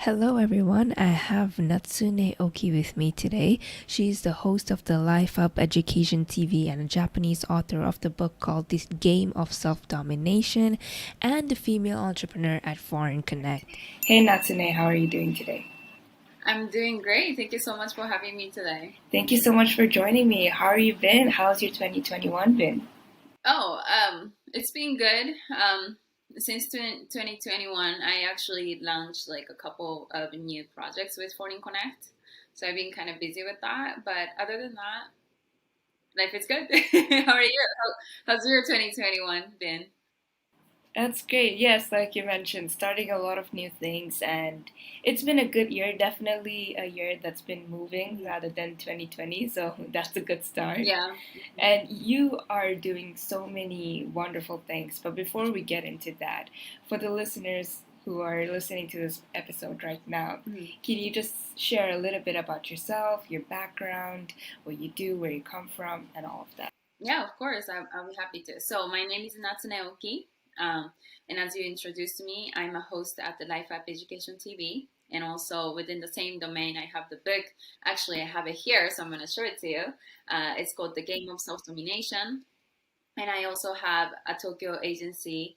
Hello everyone, I have Natsune Oki with me today. She's the host of the LifeUpEducationTV and a Japanese author of the book called This Game of Self-Domination and the female entrepreneur at Foreign Connect. Hey Natsune, how are you doing today? I'm doing great. Thank you so much for having me today. Thank you so much for joining me. How are you been? How's your 2021 been? It's been good. Since 2021, I actually launched like a couple of new projects with Foreign Connect. So I've been kind of busy with that. But other than that, life is good. How are you? How's your 2021 been? That's great. Yes, like you mentioned, starting a lot of new things, and it's been a good year. Definitely a year that's been moving rather than 2020, so that's a good start. Yeah. And you are doing so many wonderful things. But before we get into that, for the listeners who are listening to this episode right now, can you just share a little bit about yourself, your background, what you do, where you come from, and all of that? Yeah, of course. I'll be happy to. So my name is Natsune Oki. And as you introduced me, I'm a host at the LifeUpEducationTV. And also within the same domain, I have the book. Actually, I have it here, so I'm going to show it to you. It's called The Game of Self-Domination. And I also have a Tokyo agency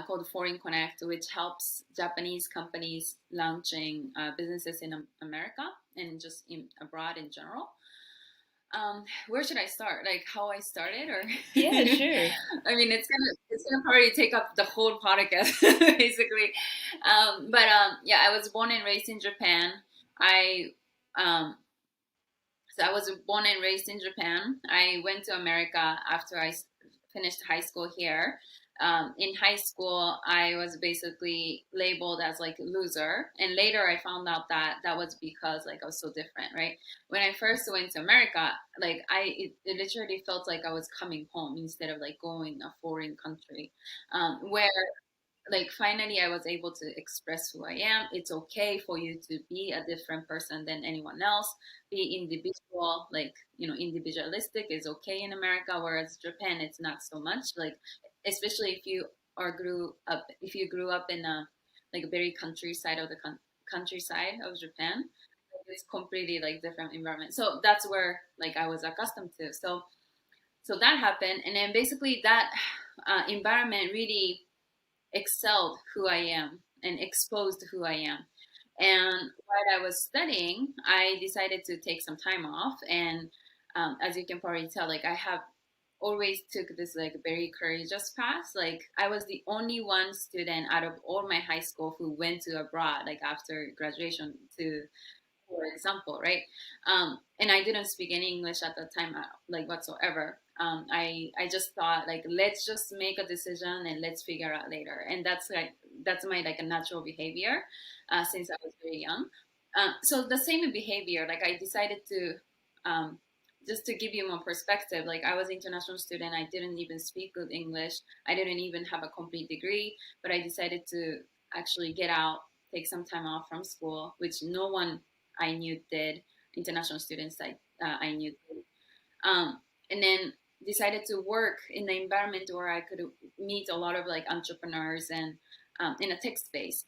called Foreign Connect, which helps Japanese companies launching businesses in America and just abroad in general. Where should I start? Like how I started, or Yeah, sure. I mean, it's gonna probably take up the whole podcast, basically. Yeah, I was born and raised in Japan. I um, so I was born and raised in Japan. I went to America after I finished high school here. In high school, I was basically labeled as like a loser, and later I found out that that was because like I was so different, right? When I first went to America, like it literally felt like I was coming home instead of like going a foreign country, where like finally I was able to express who I am. It's okay for you to be a different person than anyone else. Be individual, like individualistic is okay in America, whereas Japan it's not so much. Like especially if you grew up in a like a very countryside of the countryside of Japan, it's completely like different environment. So that's where like I was accustomed to. So that happened, and then basically that environment really excelled who I am and exposed who I am. And while I was studying, I decided to take some time off. And as you can probably tell, like I have always took this like very courageous path. Like I was the only one student out of all my high school who went to abroad, like after graduation to, for example, right? And I didn't speak any English at the time, like whatsoever. I just thought like let's just make a decision and let's figure out later. And that's my like a natural behavior since I was very young. So the same behavior, like I decided to just to give you more perspective, like I was an international student. I didn't even speak good English. I didn't even have a complete degree, but I decided to actually get out, take some time off from school, which no one I knew did. International students I knew did. And then decided to work in the environment where I could meet a lot of like entrepreneurs and in a tech space,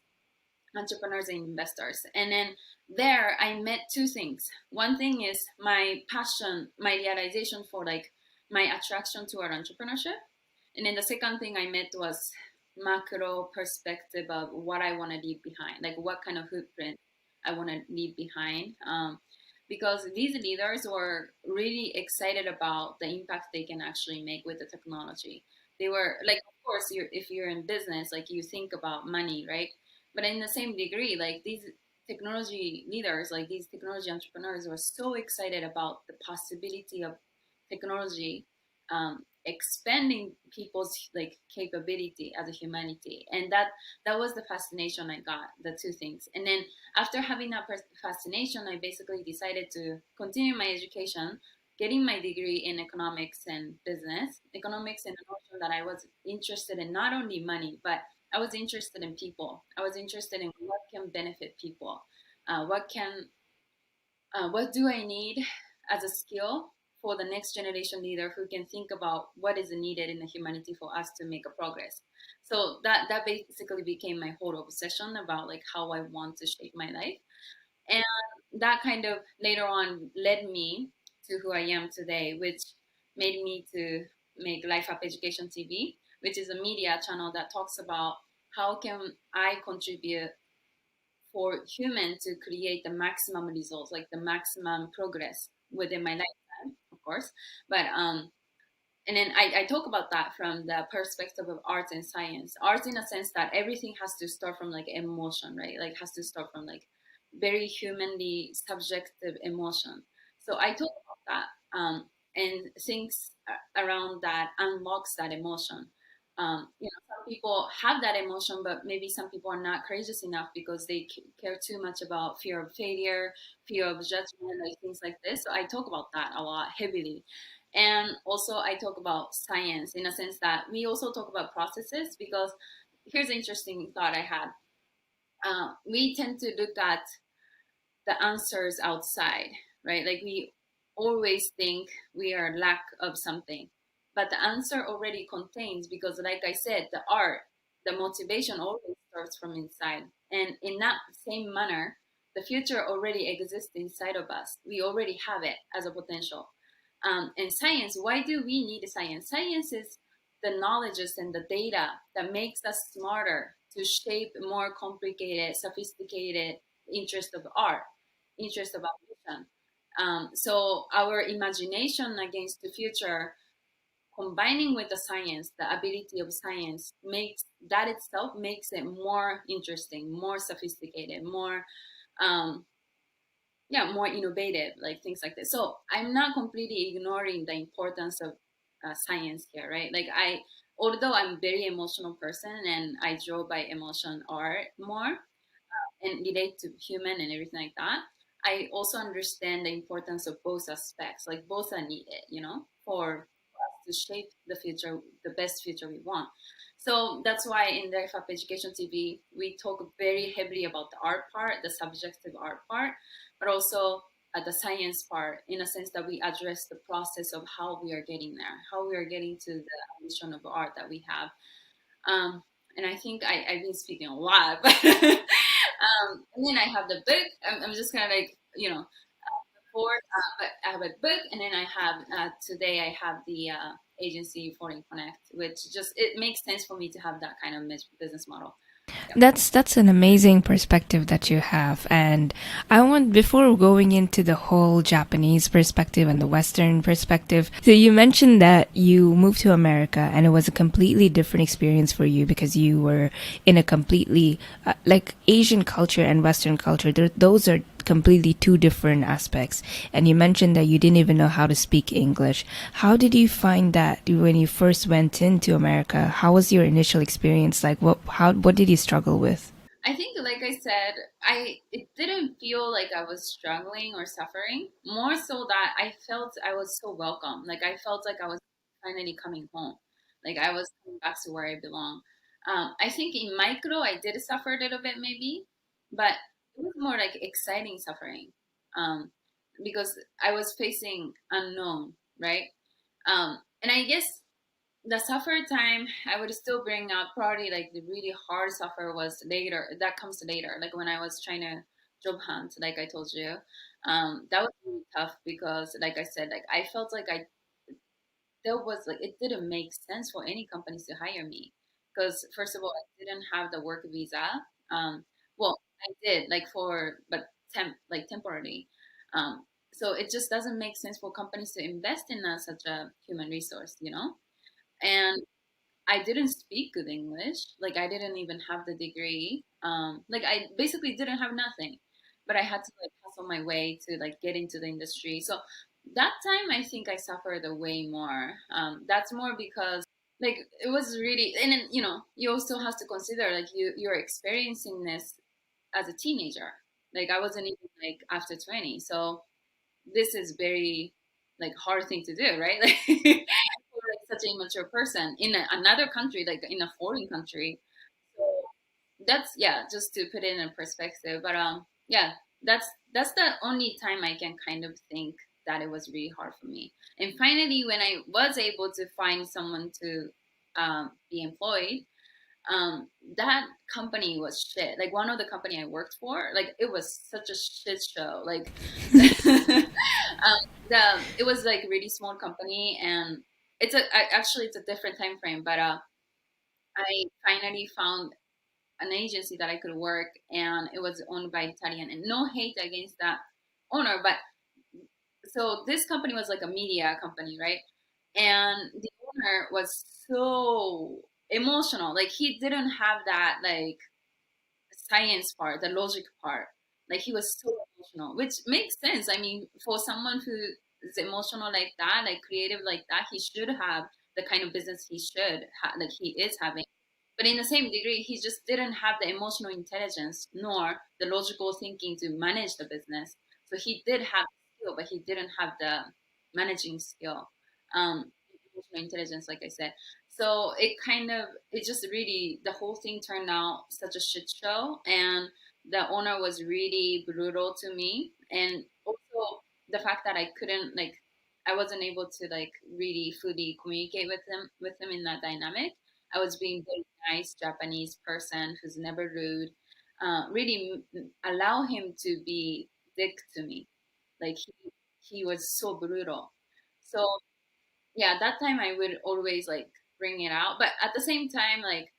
entrepreneurs and investors. And then there I met two things. One thing is my passion, my realization for like my attraction toward entrepreneurship. And then the second thing I met was macro perspective of what I want to leave behind, like what kind of footprint I want to leave behind. Because these leaders were really excited about the impact they can actually make with the technology. They were like, of course, if you're in business, like you think about money, right? But in the same degree, like these technology leaders, like these technology entrepreneurs, were so excited about the possibility of technology expanding people's like capability as a humanity, and that was the fascination I got. The two things, and then after having that fascination, I basically decided to continue my education, getting my degree in economics and business. Economics and the notion that I was interested in not only money, but I was interested in people. I was interested in what can benefit people. What do I need as a skill for the next generation leader who can think about what is needed in the humanity for us to make a progress. So that basically became my whole obsession about like how I want to shape my life. And that kind of later on led me to who I am today, which made me to make Life Up Education TV, which is a media channel that talks about how can I contribute for human to create the maximum results, like the maximum progress within my lifetime, of course. But and then I talk about that from the perspective of art and science. Art in a sense that everything has to start from like emotion, right? Like has to start from like very humanly subjective emotion. So I talk about that, and things around that unlocks that emotion. Some people have that emotion, but maybe some people are not courageous enough because they care too much about fear of failure, fear of judgment, like things like this. So I talk about that a lot heavily. And also, I talk about science in a sense that we also talk about processes because here's an interesting thought I had. We tend to look at the answers outside, right? Like we always think we are lack of something, but the answer already contains because, like I said, the art, the motivation always starts from inside, and in that same manner, the future already exists inside of us. We already have it as a potential. And science, why do we need science? Science is the knowledges and the data that makes us smarter to shape more complicated, sophisticated interest of art, interest of evolution. So our imagination against the future, combining with the science, the ability of science, makes that itself makes it more interesting, more sophisticated, um, more innovative, like things like this. So I'm not completely ignoring the importance of science here, right? Like although I'm very emotional person and I draw by emotion art more and relate to human and everything like that, I also understand the importance of both aspects. Like both are needed, for us to shape the future, the best future we want. So that's why in Life Up Education TV, we talk very heavily about the art part, the subjective art part, but also the science part, in a sense that we address the process of how we are getting there, how we are getting to the vision of art that we have. And I think I've been speaking a lot, but and then I have the book. I'm just kind of like, board, but I have a book, and then I have today I have the agency Foreign Connect, which just it makes sense for me to have that kind of business model. That's an amazing perspective that you have. And I want, before going into the whole Japanese perspective and the Western perspective, so you mentioned that you moved to America and it was a completely different experience for you because you were in a completely like Asian culture and Western culture. Those are completely two different aspects. And you mentioned that you didn't even know how to speak English. How did you find that when you first went into America? How was your initial experience like? What did you struggle with? I think, like I said, it didn't feel like I was struggling or suffering. More so that I felt I was so welcome. Like I felt like I was finally coming home. Like I was coming back to where I belong. I think in micro I did suffer a little bit maybe, but it was more like exciting suffering, because I was facing unknown, right? And I guess the suffer time I would still bring up probably like the really hard suffer was later. That comes later, like when I was trying to job hunt, like I told you. That was really tough because, like I said, like I felt like there was like it didn't make sense for any companies to hire me because first of all I didn't have the work visa. Um, well, I did like but temporarily. So it just doesn't make sense for companies to invest in such a human resource, and I didn't speak good English. Like I didn't even have the degree. Like I basically didn't have nothing, but I had to like hustle my way to like get into the industry. So that time I think I suffered a way more. That's more because like it was really, and then you also have to consider like you're experiencing this as a teenager. Like I wasn't even like after 20, so this is very like hard thing to do, right? Like for like such an immature person in another country, like in a foreign country. So that's, yeah, just to put it in perspective. But yeah, that's the only time I can kind of think that it was really hard for me. And finally, when I was able to find someone to be employed, that company was shit. Like one of the company I worked for, like it was such a shit show. Like it was like a really small company, and actually it's a different time frame, but I finally found an agency that I could work, and it was owned by Italian. And no hate against that owner, but so this company was like a media company, right? And the owner was so emotional. Like he didn't have that like science part, the logic part. Like he was so emotional, which makes sense. I mean, for someone who is emotional like that, like creative like that, he should have the kind of business he should like he is having. But in the same degree, he just didn't have the emotional intelligence nor the logical thinking to manage the business. So he did have skill, but he didn't have the managing skill, emotional intelligence, like I said. So it just really, the whole thing turned out such a shit show. And the owner was really brutal to me. And also the fact that I wasn't able to like really fully communicate with him in that dynamic. I was being very nice Japanese person who's never rude. Really allow him to be dick to me. Like he was so brutal. So yeah, that time I would always like bring it out, but at the same time, like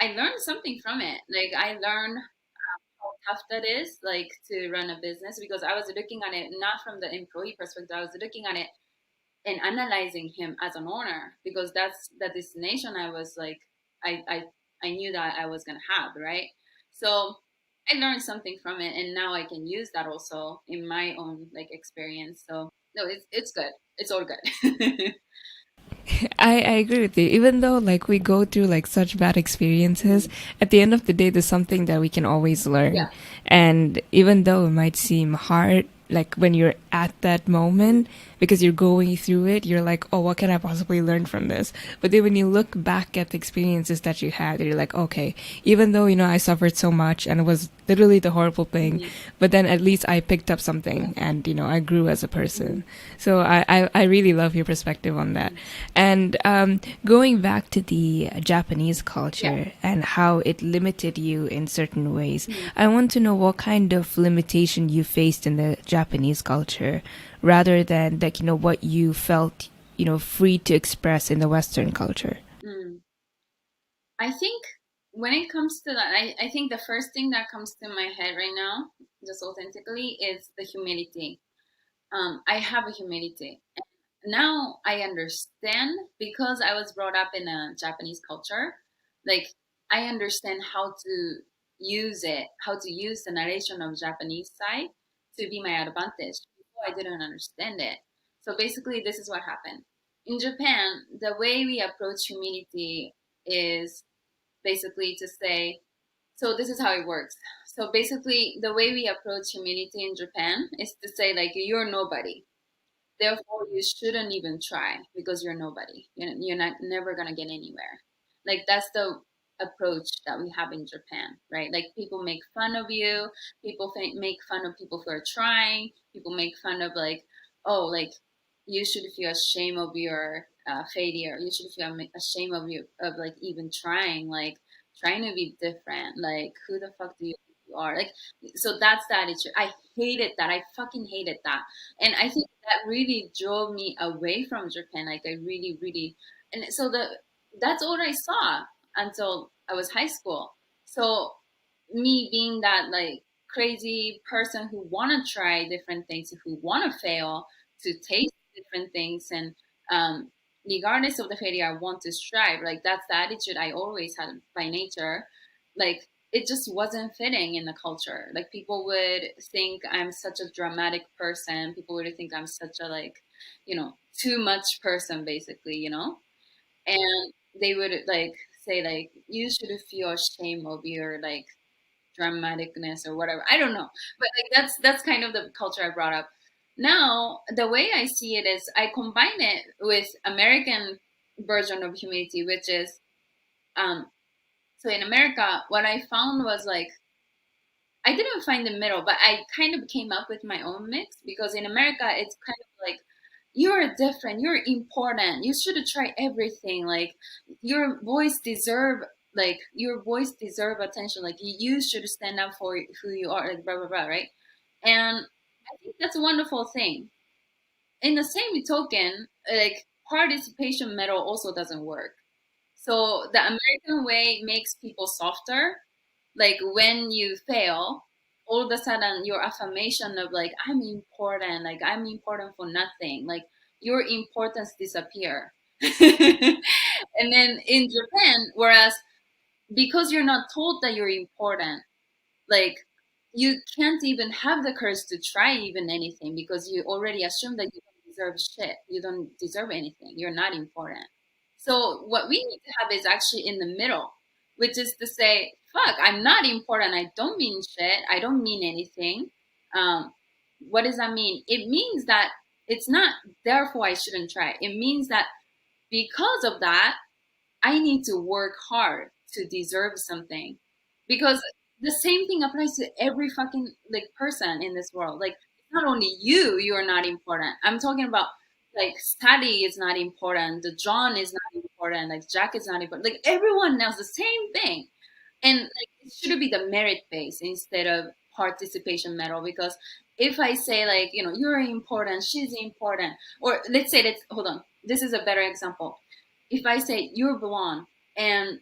I learned something from it. Like I learned how tough that is, like to run a business, because I was looking at it not from the employee perspective. I was looking at it and analyzing him as an owner, because that's the destination I was like, I I, I knew that I was gonna have, right? So I learned something from it, and now I can use that also in my own like experience. So no, it's good. It's all good. I agree with you. Even though like we go through like such bad experiences, at the end of the day, there's something that we can always learn. Yeah. And even though it might seem hard, like when you're at that moment, because you're going through it, you're like, oh, what can I possibly learn from this? But then when you look back at the experiences that you had, you're like, okay, even though, I suffered so much and it was literally the horrible thing, but then at least I picked up something and, I grew as a person. So I really love your perspective on that. And going back to the Japanese culture and how it limited you in certain ways, I want to know what kind of limitation you faced in the Japanese culture rather than like, what you felt, free to express in the Western culture. I think when it comes to that, I think the first thing that comes to my head right now, just authentically, is the humility. I have a humility. Now I understand, because I was brought up in a Japanese culture. Like I understand how to use it, how to use the narration of Japanese side to be my advantage. Before I didn't understand it. So basically, this is what happened. In Japan, the way we approach humility is basically to say, so this is how it works. So basically, the way we approach humility in Japan is to say, like, you're nobody. Therefore, you shouldn't even try because you're nobody. You're not never gonna get anywhere. Like that's the approach that we have in Japan, right? Like people make fun of you. People make fun of people who are trying. People make fun of like, oh, like you should feel ashamed of your failure. You should feel ashamed of you of like even trying, like trying to be different. Like who the fuck do you think you are? Like so that's the attitude. I hated that. I fucking hated that. And I think that really drove me away from Japan. Like I really, really, and so that's all I saw until I was high school. So me being that like crazy person who want to try different things, who want to fail, to taste different things, and regardless of the failure, I want to strive. Like that's the attitude I always had by nature. Like it just wasn't fitting in the culture. Like people would think I'm such a dramatic person. People would think I'm such a like, too much person, basically, and they would like say like you should feel ashamed of your like dramaticness or whatever. I don't know, but like that's kind of the culture I brought up. Now the way I see it is I combine it with American version of humility, which is so in America what I found was like I didn't find the middle, but I kind of came up with my own mix, because in America it's kind of like, you're different, you're important, you should try everything, like your voice deserve attention, like you should stand up for who you are, like blah blah blah, right? And I think that's a wonderful thing. In the same token, like participation medal also doesn't work. So the American way makes people softer. Like when you fail, all of a sudden your affirmation of like, I'm important, like I'm important for nothing, like your importance disappear. And then in Japan, whereas because you're not told that you're important, like you can't even have the courage to try even anything, because you already assume that you don't deserve shit, you don't deserve anything, you're not important. So what we need to have is actually in the middle, which is to say, fuck, I'm not important, I don't mean shit, I don't mean anything. What does that mean? It means that it's not therefore I shouldn't try, it means that because of that I need to work hard to deserve something. Because the same thing applies to every fucking like person in this world. Like it's not only you are not important. I'm talking about like study is not important, the John is not important, like Jack is not important. Like everyone knows the same thing. And like it should be the merit base instead of participation medal. Because if I say like, you're important, she's important, or let's say, let's hold on. This is a better example. If I say you're blonde and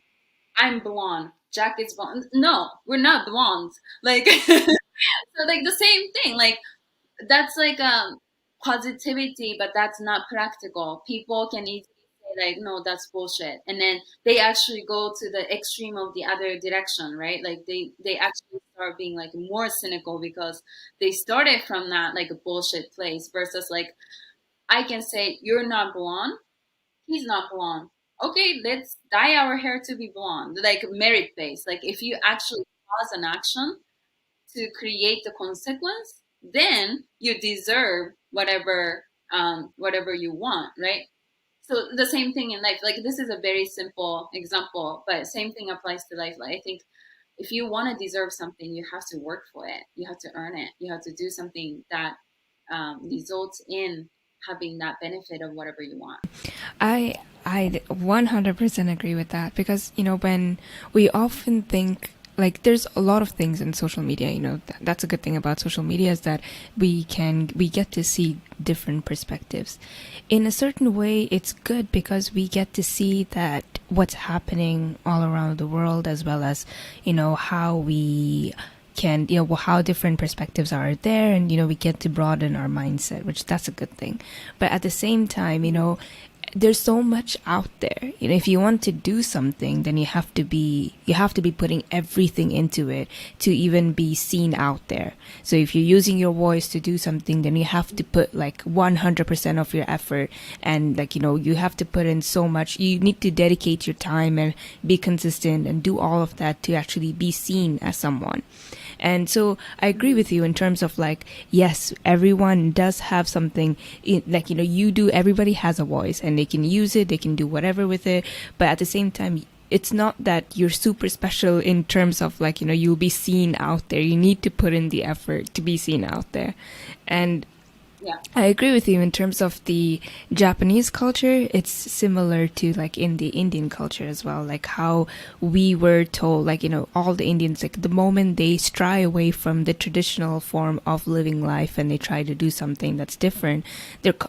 I'm blonde, Jack is blonde. No, we're not blondes. Like so like the same thing. Like that's like positivity, but that's not practical. People can easily say like, no, that's bullshit, and then they actually go to the extreme of the other direction, right? Like they actually start being like more cynical because they started from that like a bullshit place, versus like I can say you're not blonde, he's not blonde. Okay, let's dye our hair to be blonde, like merit based. Like if you actually cause an action to create the consequence, then you deserve whatever you want, right? So the same thing in life. Like this is a very simple example, but same thing applies to life. Like I think if you want to deserve something, you have to work for it. You have to earn it. You have to do something that results in having that benefit of whatever you want. I 100% agree with that, because when we often think, like, there's a lot of things in social media, that's a good thing about social media, is that we get to see different perspectives. In a certain way, it's good because we get to see that what's happening all around the world, as well as how we can how different perspectives are there, and we get to broaden our mindset, which that's a good thing. But at the same time, there's so much out there. If you want to do something, then you have to be putting everything into it to even be seen out there. So if you're using your voice to do something, then you have to put like 100% of your effort, and like you have to put in so much. You need to dedicate your time and be consistent and do all of that to actually be seen as someone. And so I agree with you in terms of like, yes, everyone does have something like, everybody has a voice and they can use it, they can do whatever with it. But at the same time, it's not that you're super special in terms of like, you'll be seen out there. You need to put in the effort to be seen out there. And yeah, I agree with you in terms of the Japanese culture. It's similar to like in the Indian culture as well, like how we were told, like, all the Indians, like the moment they stray away from the traditional form of living life and they try to do something that's different,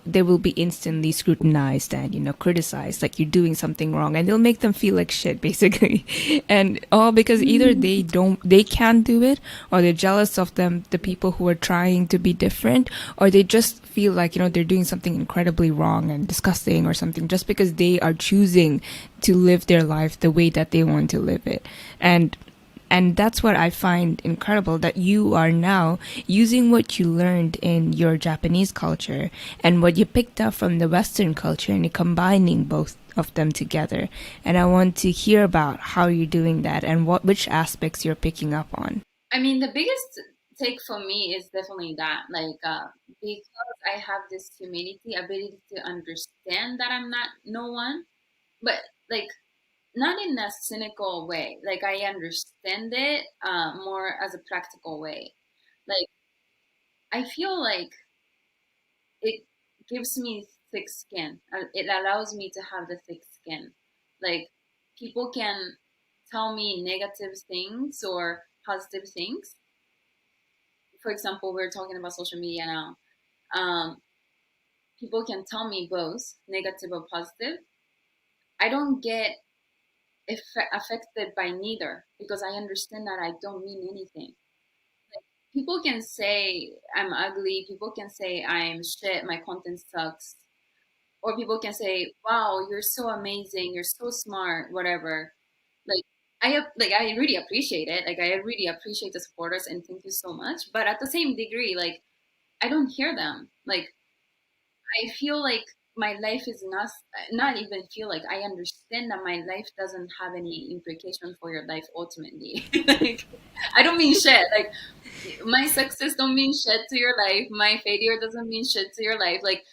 they will be instantly scrutinized and, criticized, like you're doing something wrong, and they'll make them feel like shit, basically. And all because either they can't do it, or they're jealous of the people who are trying to be different, or they just feel like they're doing something incredibly wrong and disgusting or something, just because they are choosing to live their life the way that they want to live it. And that's what I find incredible, that you are now using what you learned in your Japanese culture and what you picked up from the Western culture, and you're combining both of them together. And I want to hear about how you're doing that and which aspects you're picking up on. I mean, the biggest take for me is definitely that, like, because I have this humility, ability to understand that I'm not no one, but like not in a cynical way. Like I understand it more as a practical way. Like I feel like it gives me thick skin. It allows me to have the thick skin. Like people can tell me negative things or positive things. For example, we're talking about social media now. People can tell me both negative or positive. I don't get affected by neither because I understand that I don't mean anything. Like, people can say I'm ugly. People can say I'm shit. My content sucks. Or people can say, "Wow, you're so amazing. You're so smart." Whatever. Like I really appreciate it. Like I really appreciate the supporters and thank you so much. But at the same degree, like I don't hear them. Like I feel like my life is not even feel like I understand that my life doesn't have any implication for your life ultimately. Like I don't mean shit. Like my success don't mean shit to your life. My failure doesn't mean shit to your life. Like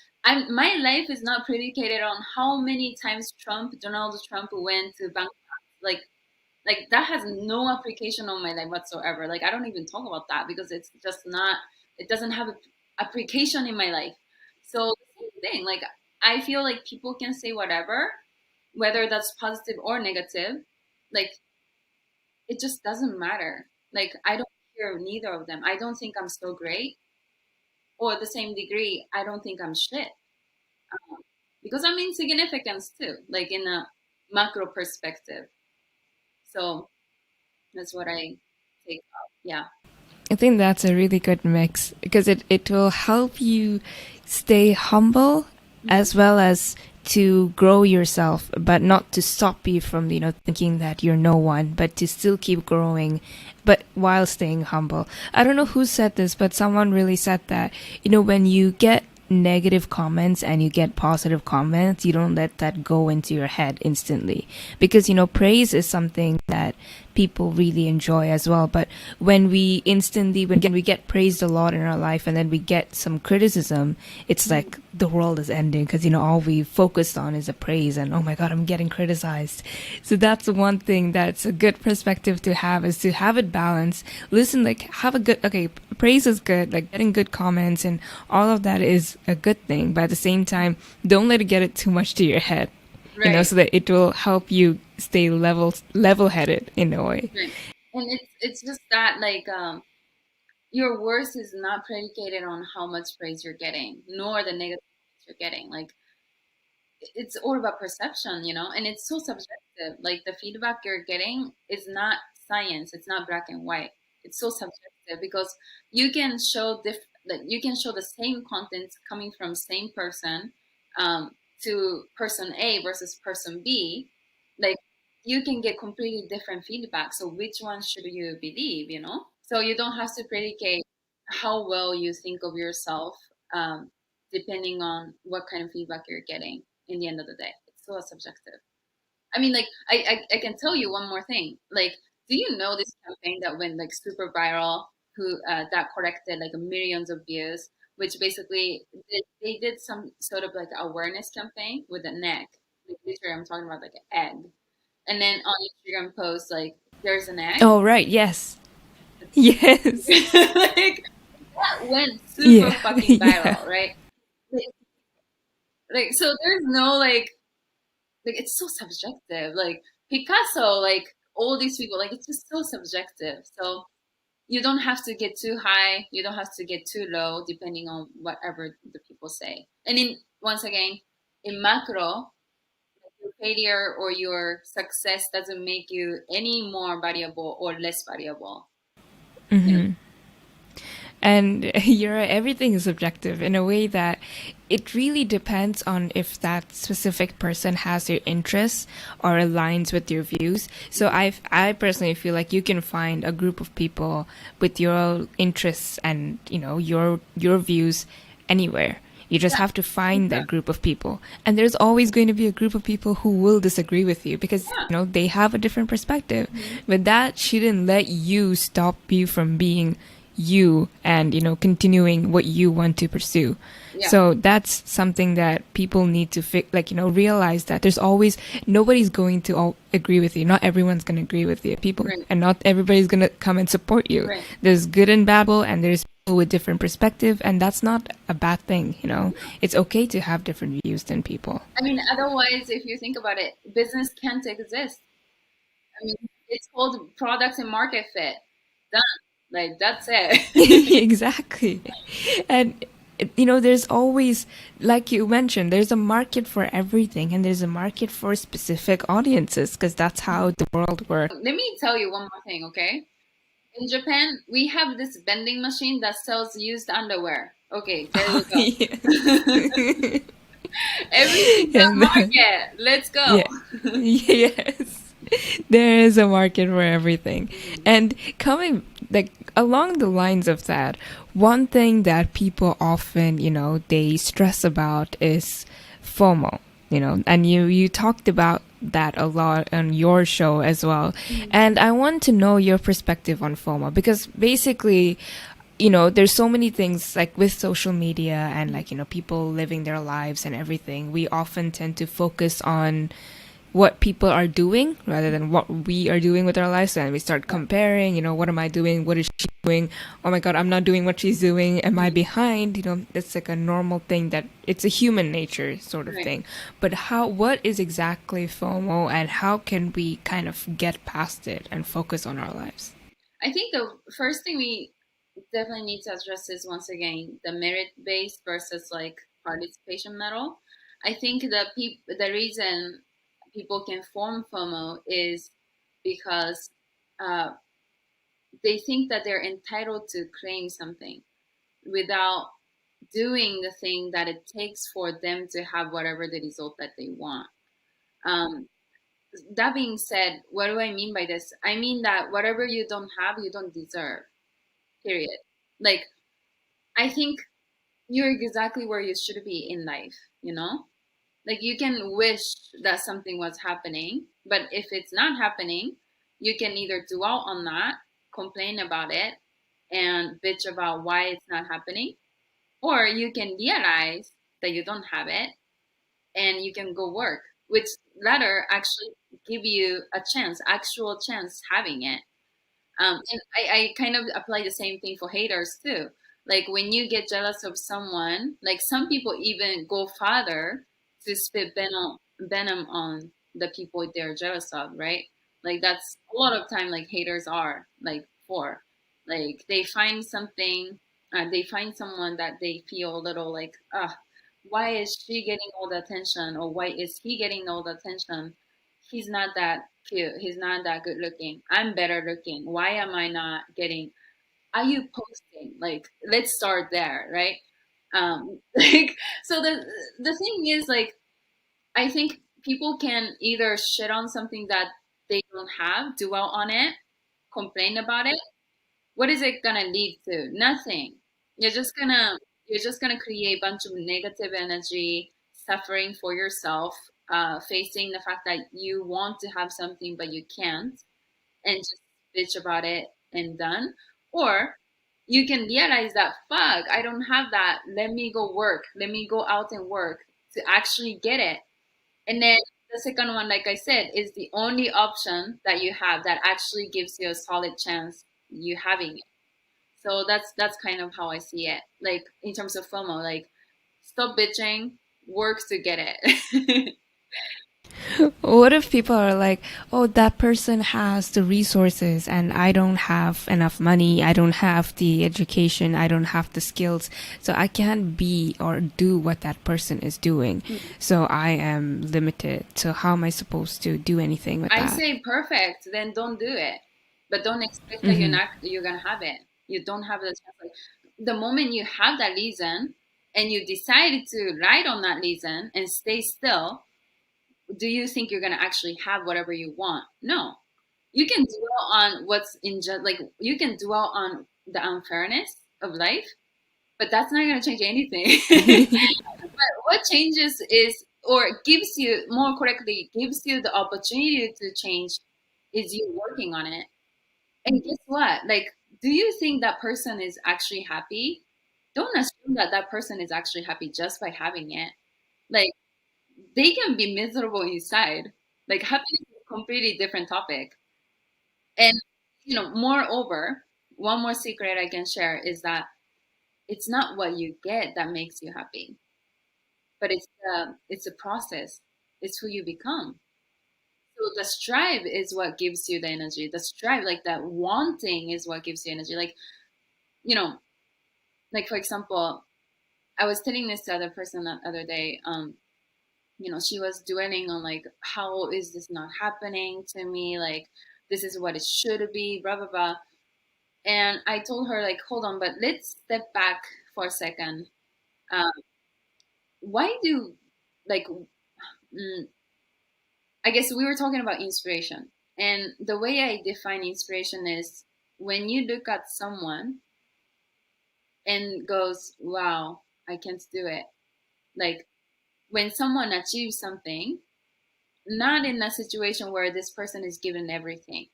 my life is not predicated on how many times Donald Trump went to Bangkok. Like that has no application on my life whatsoever. Like I don't even talk about that because it's just not. It doesn't have a application in my life. So the same thing. Like I feel like people can say whatever, whether that's positive or negative. Like it just doesn't matter. Like I don't hear neither of them. I don't think I'm so great, or the same degree, I don't think I'm shit. Because I'm insignificant too, like in a macro perspective. So that's what I take up. Yeah. I think that's a really good mix because it will help you stay humble as well as to grow yourself, but not to stop you from, thinking that you're no one, but to still keep growing, but while staying humble. I don't know who said this, but someone really said that, when you get negative comments and you get positive comments, you don't let that go into your head instantly because, praise is something that people really enjoy as well. But when we get praised a lot in our life and then we get some criticism, it's like the world is ending because, all we focused on is the praise and, oh my God, I'm getting criticized. So that's one thing that's a good perspective to have, is to have it balanced. Listen, like praise is good, like getting good comments and all of that is a good thing. But at the same time, don't let it get it too much to your head. Right. So that it will help you stay level-headed in a way. Right. And it's just that like your worth is not predicated on how much praise you're getting, nor the negative you're getting. Like it's all about perception, and it's so subjective. Like the feedback you're getting is not science. It's not black and white. It's so subjective because you can show the same content coming from same person to person A versus person B. Like you can get completely different feedback. So which one should you believe, So you don't have to predicate how well you think of yourself depending on what kind of feedback you're getting in the end of the day. It's so subjective. I mean, like, I can tell you one more thing. Like, do you know this campaign that went like super viral, that collected like millions of views, which basically they did some sort of like awareness campaign with an egg. Like, literally, I'm talking about like an egg. And then on Instagram post, like, there's an egg. Oh, right. Yes. Yes. Like, that went super fucking viral, right? Like, so there's no, like, it's so subjective. Like, Picasso, like, all these people, like, it's just so subjective. So you don't have to get too high. You don't have to get too low, depending on whatever the people say. And once again, in macro, your failure or your success doesn't make you any more valuable or less valuable. Mm-hmm. And you're right, everything is subjective in a way that it really depends on if that specific person has your interests or aligns with your views. So I personally feel like you can find a group of people with your interests and, your views anywhere. You just have to find that group of people. And there's always going to be a group of people who will disagree with you because, they have a different perspective. But that shouldn't let you stop you from being you and, continuing what you want to pursue. Yeah. So that's something that people need to realize that there's always, nobody's going to all agree with you. Not everyone's going to agree with you. People, Right. and not everybody's going to come and support you. Right. There's good and bad people, and there's people with different perspective, and that's not a bad thing. It's okay to have different views than people. I mean, otherwise, if you think about it, business can't exist. I mean, it's called product and market fit. Done. Like, that's it. Exactly. And there's always, like you mentioned, there's a market for everything, and there's a market for specific audiences, because that's how the world works. Let me tell you one more thing, okay? In Japan, we have this vending machine that sells used underwear. Okay, there we go. Everything's a market. Let's go. Yeah. Yes. There is a market for everything. And coming along the lines of that, one thing that people often, they stress about is FOMO, and you talked about that a lot on your show as well. Mm-hmm. And I want to know your perspective on FOMO, because basically, there's so many things like with social media and people living their lives and everything. We often tend to focus on what people are doing rather than what we are doing with our lives, and we start comparing, what am I doing, what is she doing, oh my god, I'm not doing what she's doing, am I behind? It's like a normal thing, that it's a human nature sort of thing. But what is exactly FOMO, and how can we kind of get past it and focus on our lives? I think the first thing we definitely need to address is, once again, the merit-based versus participation model. I think the reason people can form FOMO is because they think that they're entitled to claim something without doing the thing that it takes for them to have whatever the result that they want. That being said, what do I mean by this? I mean that whatever you don't have, you don't deserve. Period. I think you're exactly where you should be in life, you can wish that something was happening, but if it's not happening, you can either dwell on that, complain about it, and bitch about why it's not happening, or you can realize that you don't have it and you can go work, which latter actually give you a actual chance having it. And I kind of apply the same thing for haters too. When you get jealous of someone, some people even go farther to spit venom on the people they're jealous of, right? That's a lot of time haters are for. They find something, they find someone that they feel a little why is she getting all the attention, or why is he getting all the attention? He's not that cute. He's not that good looking. I'm better looking. Why am I not getting? Are you posting? Let's start there, right? So the thing is, I think people can either shit on something that they don't have, dwell on it, complain about it. What is it gonna lead to? Nothing. You're just gonna create a bunch of negative energy, suffering for yourself, facing the fact that you want to have something but you can't, and just bitch about it and done. Or you can realize that, fuck, I don't have that. Let me go work. Let me go out and work to actually get it. And then the second one, like I said, is the only option that you have that actually gives you a solid chance you having it. So that's kind of how I see it. In terms of FOMO, stop bitching, work to get it. What if people are like, oh, that person has the resources and I don't have enough money, I don't have the education, I don't have the skills, so I can't be or do what that person is doing. So I am limited. So how am I supposed to do anything with that? I say perfect, then don't do it. But don't expect that you're gonna have it. You don't have the chance. The moment you have that reason and you decide to ride on that reason and stay still, do you think you're going to actually have whatever you want? No. You can dwell on what's you can dwell on the unfairness of life, but that's not going to change anything. But what changes is, or gives you, more correctly, gives you the opportunity to change, is you working on it. And guess what? do you think that person is actually happy? Don't assume that that person is actually happy just by having it. Like, they can be miserable inside. Like, happiness is a completely different topic. And, moreover, one more secret I can share is that it's not what you get that makes you happy, but it's a process. It's who you become. So the strive is what gives you the energy. The strive, like that wanting, is what gives you energy. Like, you know, like for example, I was telling this to other person the other day. She was dwelling on like, how is this not happening to me? Like, this is what it should be, blah blah blah. And I told her like, hold on, but let's step back for a second. Um, why do like I guess we were talking about inspiration. And the way I define inspiration is when you look at someone and goes, wow, I can't do it. Like when someone achieves something, not in a situation where this person is given everything,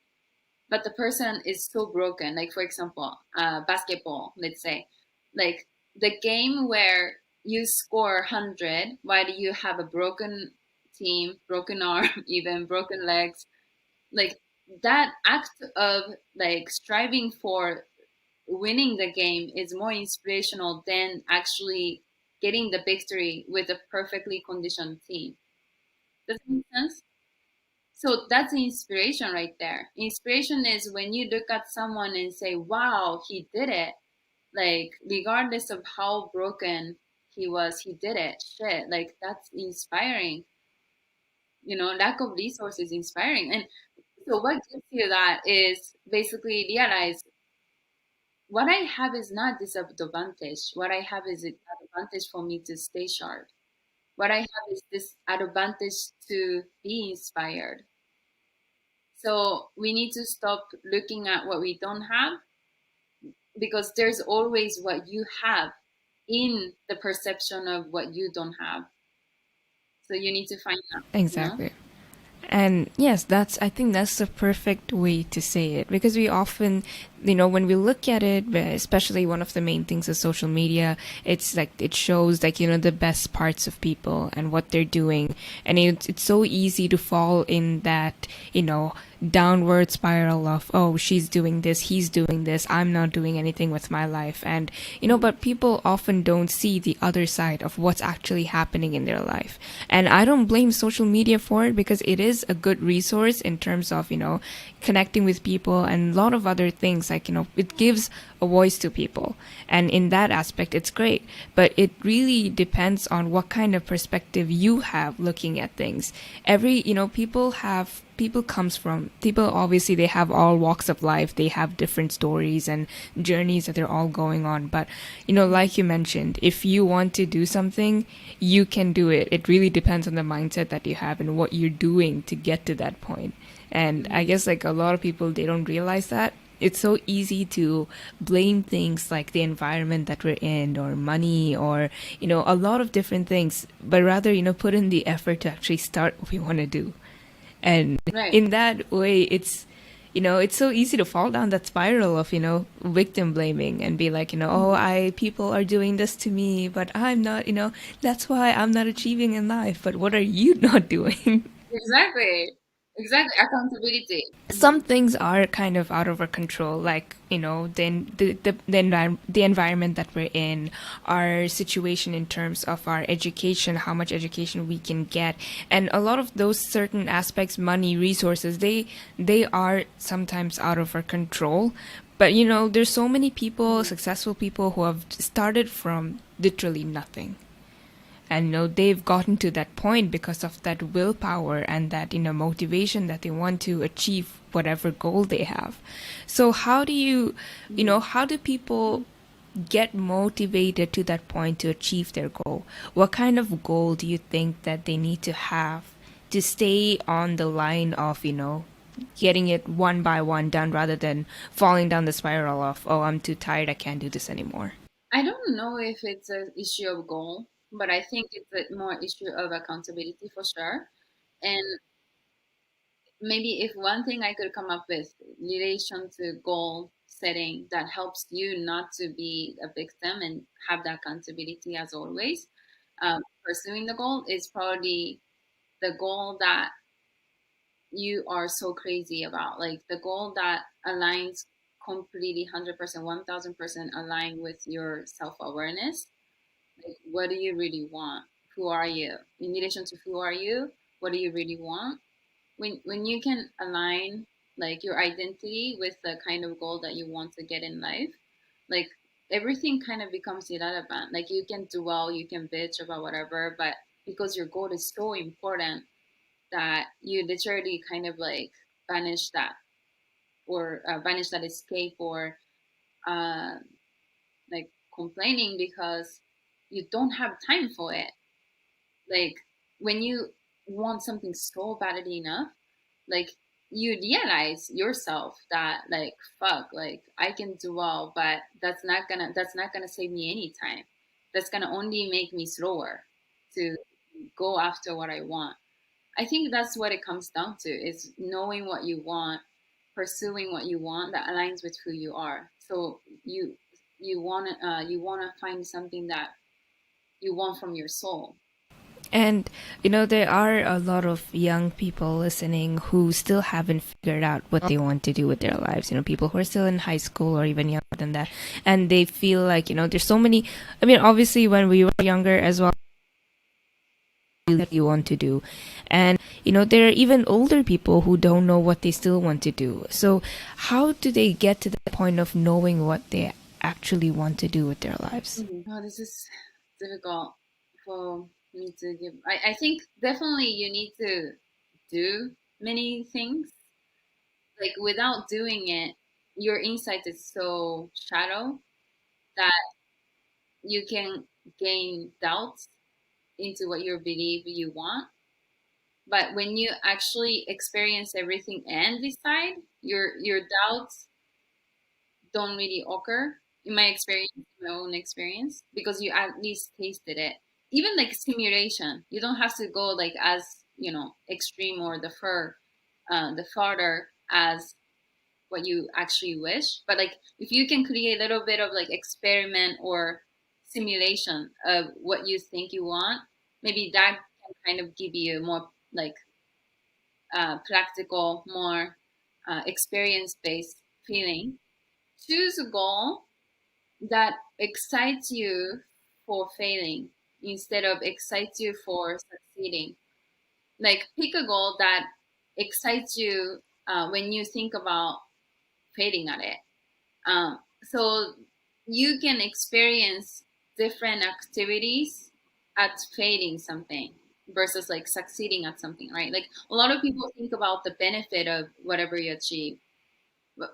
but the person is so broken. Like for example, basketball, let's say, like the game where you score 100 while you have a broken team, broken arm, even broken legs, like that act of like striving for winning the game is more inspirational than actually getting the victory with a perfectly conditioned team. Does that make sense? So that's the inspiration right there. Inspiration is when you look at someone and say, wow, he did it. Like, regardless of how broken he was, he did it. Shit, like that's inspiring. Lack of resources inspiring. And so what gives you that is basically realize what I have is not disadvantage. What I have is an advantage for me to stay sharp. What I have is this advantage to be inspired. So we need to stop looking at what we don't have, because there's always what you have in the perception of what you don't have. So you need to find that. Exactly. And yes, I think that's the perfect way to say it, because we often, when we look at it, especially one of the main things of social media, it's like it shows like, the best parts of people and what they're doing. And it's so easy to fall in that, downward spiral of, oh, she's doing this, he's doing this, I'm not doing anything with my life. And, but people often don't see the other side of what's actually happening in their life. And I don't blame social media for it, because it is a good resource in terms of, connecting with people and a lot of other things. Like, it gives a voice to people. And in that aspect, it's great. But it really depends on what kind of perspective you have looking at things. People obviously, they have all walks of life, they have different stories and journeys that they're all going on. But like you mentioned, if you want to do something, you can do it. It really depends on the mindset that you have and what you're doing to get to that point. And I guess like a lot of people, they don't realize that. It's so easy to blame things like the environment that we're in, or money, or a lot of different things, but rather put in the effort to actually start what we want to do. And Right. in that way, it's so easy to fall down that spiral of victim blaming and be like, oh, people are doing this to me, but I'm not, that's why I'm not achieving in life. But what are you not doing? Exactly. Exactly. Accountability. Some things are kind of out of our control, like the environment that we're in, our situation in terms of our education, how much education we can get, and a lot of those certain aspects, money, resources, they are sometimes out of our control. But there's so many people, successful people, who have started from literally nothing. And they've gotten to that point because of that willpower and that motivation that they want to achieve whatever goal they have. So how do how do people get motivated to that point to achieve their goal? What kind of goal do you think that they need to have to stay on the line of getting it one by one done, rather than falling down the spiral of, oh, I'm too tired, I can't do this anymore? I don't know if it's an issue of goal, but I think it's a more issue of accountability for sure. And maybe if one thing I could come up with relation to goal setting that helps you not to be a victim and have that accountability as always. Pursuing the goal is probably the goal that you are so crazy about, like the goal that aligns completely 100%, 1000% aligned with your self-awareness. Like, what do you really want? Who are you? In relation to who are you, what do you really want? When you can align like your identity with the kind of goal that you want to get in life, like everything kind of becomes irrelevant. Like you can dwell, you can bitch about whatever, but because your goal is so important that you literally kind of like banish that, or banish that escape, or uh, like complaining because you don't have time for it. Like when you want something so badly enough, like you realize yourself that like fuck, like I can do well, but that's not gonna save me any time. That's gonna only make me slower to go after what I want. I think that's what it comes down to, is knowing what you want, pursuing what you want that aligns with who you are. So you wanna find something that you want from your soul. And there are a lot of young people listening who still haven't figured out what they want to do with their lives. People who are still in high school or even younger than that, and they feel like there's so many. I mean, obviously, when we were younger as well, that you want to do, and there are even older people who don't know what they still want to do. So, how do they get to the point of knowing what they actually want to do with their lives? Oh, this is difficult for me to give. I think definitely you need to do many things. Like without doing it, your insight is so shallow that you can gain doubts into what you believe you want. But when you actually experience everything and decide, your doubts don't really occur, in my experience, my own experience, because you at least tasted it. Even like simulation, you don't have to go like as extreme or the farther as what you actually wish. But like if you can create a little bit of like experiment or simulation of what you think you want, maybe that can kind of give you a more like practical, more experience based feeling. Choose a goal that excites you for failing instead of excites you for succeeding. Like pick a goal that excites you when you think about failing at it. So you can experience different activities at failing something versus like succeeding at something, right? Like a lot of people think about the benefit of whatever you achieve.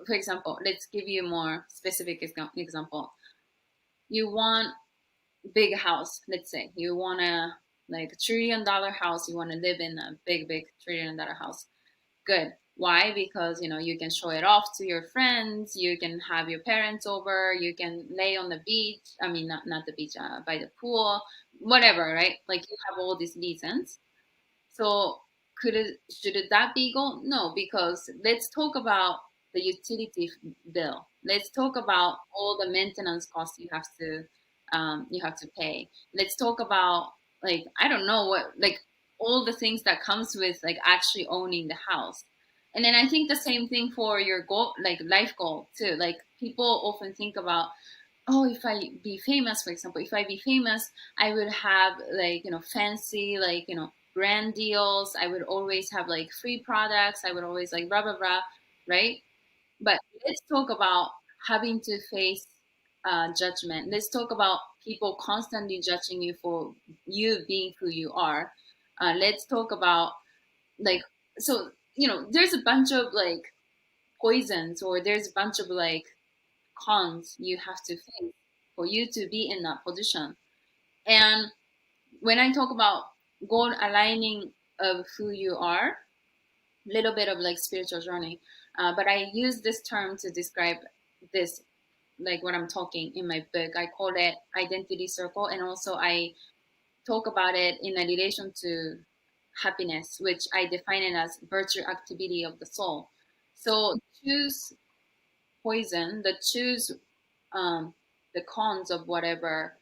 For example, let's give you a more specific example. You want big house. Let's say you want a like $1 trillion house. You want to live in a big $1 trillion house. Good. Why? Because you can show it off to your friends. You can have your parents over. You can lay on the beach. I mean, not the beach, by the pool, whatever. Right? Like you have all these reasons. So should that be goal? No, because let's talk about the utility bill. Let's talk about all the maintenance costs you have to pay. Let's talk about like I don't know what like all the things that comes with like actually owning the house. And then I think the same thing for your goal, like life goal too. Like people often think about, oh, if I be famous, for example, if I be famous, I would have like, fancy, like, brand deals. I would always have like free products. I would always like blah, blah, blah. Right. But let's talk about having to face judgment. Let's talk about people constantly judging you for you being who you are. Let's talk about like, so, there's a bunch of like poisons, or there's a bunch of like cons you have to face for you to be in that position. And when I talk about goal aligning of who you are, little bit of like spiritual journey, but I use this term to describe this, like what I'm talking in my book. I call it identity circle, and also I talk about it in a relation to happiness, which I define it as virtue activity of the soul. So choose poison, the choose the cons of whatever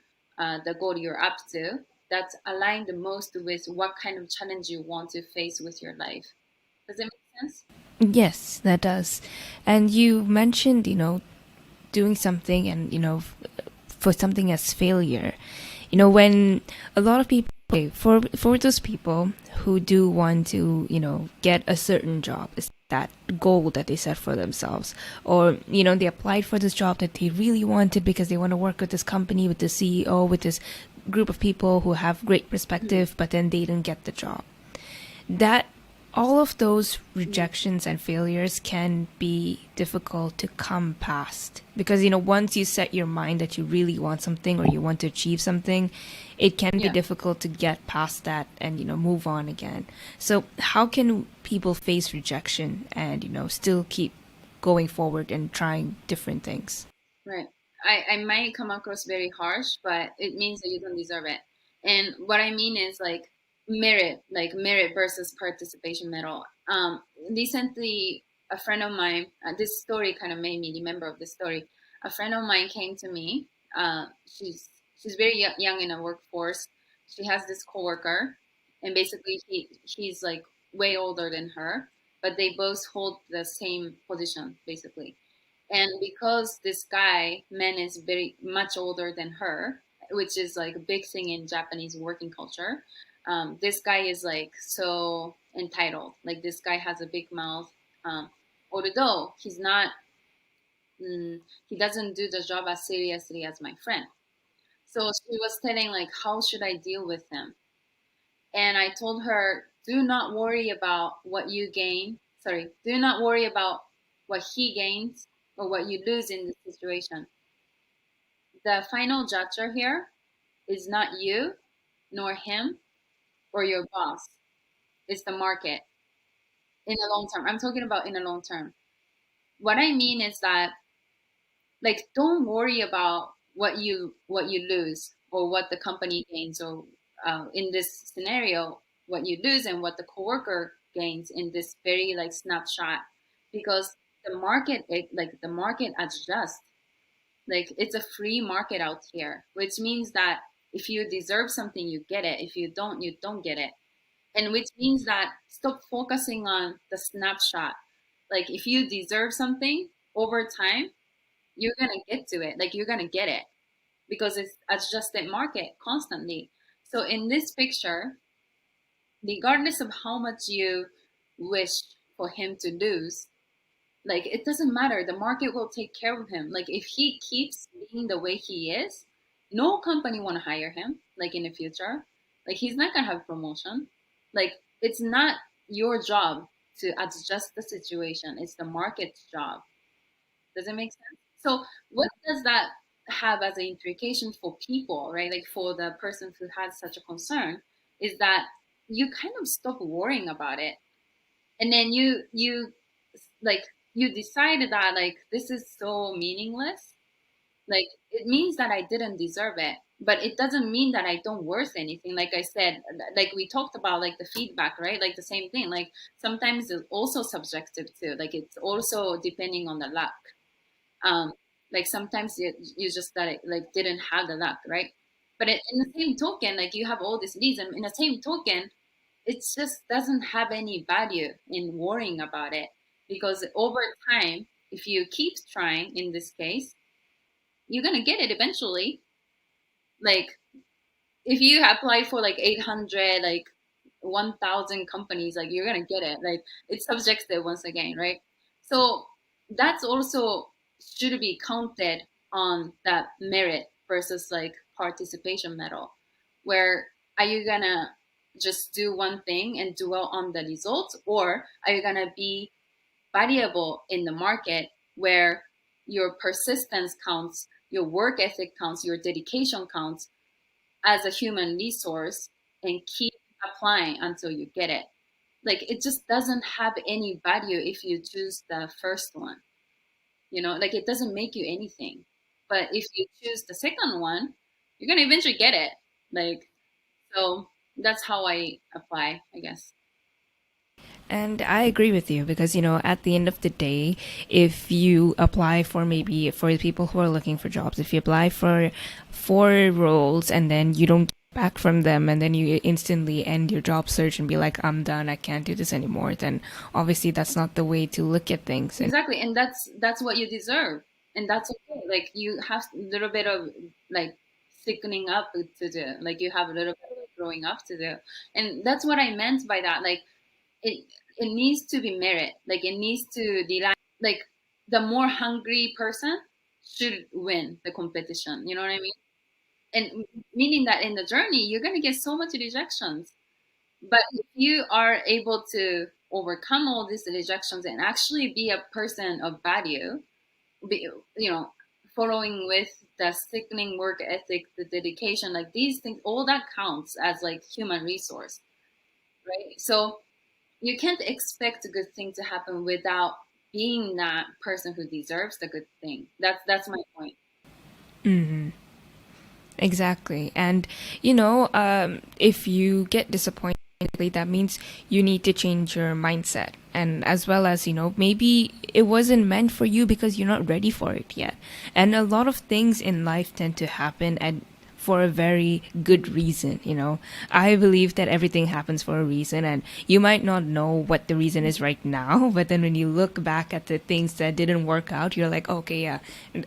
the goal you're up to, that's aligned the most with what kind of challenge you want to face with your life. Does it make sense? Yes, that does. And you mentioned, doing something and, for something as failure. When a lot of people, okay, for those people who do want to, get a certain job, is that goal that they set for themselves, or they applied for this job that they really wanted because they want to work with this company, with the CEO, with this group of people who have great perspective, but then they didn't get the job. That all of those rejections and failures can be difficult to come past because once you set your mind that you really want something or you want to achieve something, it can be difficult to get past that and move on again. So how can people face rejection and still keep going forward and trying different things? Right. I might come across very harsh, but it means that you don't deserve it. And what I mean is like merit versus participation medal. Recently, a friend of mine, this story kind of made me remember of this story. A friend of mine came to me. She's very young in the workforce. She has this coworker, and basically he's like way older than her, but they both hold the same position basically. And because this guy, man, is very much older than her, which is like a big thing in Japanese working culture, this guy is like so entitled. Like this guy has a big mouth. Although he's not, he doesn't do the job as seriously as my friend. So she was telling like, how should I deal with him? And I told her, do not worry about what you gain. Sorry, do not worry about what he gains or what you lose in this situation. The final judger here is not you, nor him, or your boss. It's the market in the long term. I'm talking about in the long term. What I mean is that, like, don't worry about what you lose or what the company gains, or in this scenario, what you lose and what the coworker gains in this very like snapshot, because the market adjusts. Like it's a free market out here, which means that if you deserve something, you get it. If you don't get it. And which means that stop focusing on the snapshot. Like if you deserve something over time, you're gonna get to it. Like you're gonna get it because it's adjusted market constantly. So in this picture, regardless of how much you wish for him to lose, like it doesn't matter, the market will take care of him. Like if he keeps being the way he is, no company want to hire him like in the future. Like he's not gonna have promotion. Like it's not your job to adjust the situation, it's the market's job. Does it make sense? So what does that have as an implication for people, right? Like for the person who has such a concern, is that you kind of stop worrying about it, and then you like you decided that like this is so meaningless. Like it means that I didn't deserve it, but it doesn't mean that I don't worth anything. Like I said, like we talked about like the feedback, right? Like the same thing. Like sometimes it's also subjective too. Like it's also depending on the luck. um like sometimes you just that like didn't have the luck, right? But in the same token, like you have all this reason. In the same token, it just doesn't have any value in worrying about it, because over time, if you keep trying, in this case, you're gonna get it eventually. Like if you apply for like 800, like 1,000 companies, like you're gonna get it. Like it's subjective once again, right? So that's also should be counted on that merit versus like participation medal. Where are you gonna just do one thing and dwell on the results, or are you gonna be valuable in the market where your persistence counts, your work ethic counts, your dedication counts as a human resource, and keep applying until you get it? Like it just doesn't have any value if you choose the first one. Like it doesn't make you anything. But if you choose the second one, you're gonna eventually get it. Like so that's how I apply, I guess. And I agree with you because, at the end of the day, if you apply for maybe for people who are looking for jobs, if you apply for four roles and then you don't get back from them and then you instantly end your job search and be like, I'm done, I can't do this anymore, then obviously that's not the way to look at things. And Exactly, and that's what you deserve, and that's okay. Like you have a little bit of like thickening up to do. Like you have a little bit of growing up to do, and that's what I meant by that. Like it needs to be merit. Like it needs to like the more hungry person should win the competition. You know what I mean? And meaning that in the journey you're gonna get so much rejections, but if you are able to overcome all these rejections and actually be a person of value, be, following with the sickening work ethic, the dedication, like these things, all that counts as like human resource, right? So you can't expect a good thing to happen without being that person who deserves the good thing. That's my point. exactly. And, if you get disappointed, that means you need to change your mindset. And as well as, maybe it wasn't meant for you because you're not ready for it yet. And a lot of things in life tend to happen and for a very good reason. I believe that everything happens for a reason, and you might not know what the reason is right now, but then when you look back at the things that didn't work out, you're like, okay, yeah,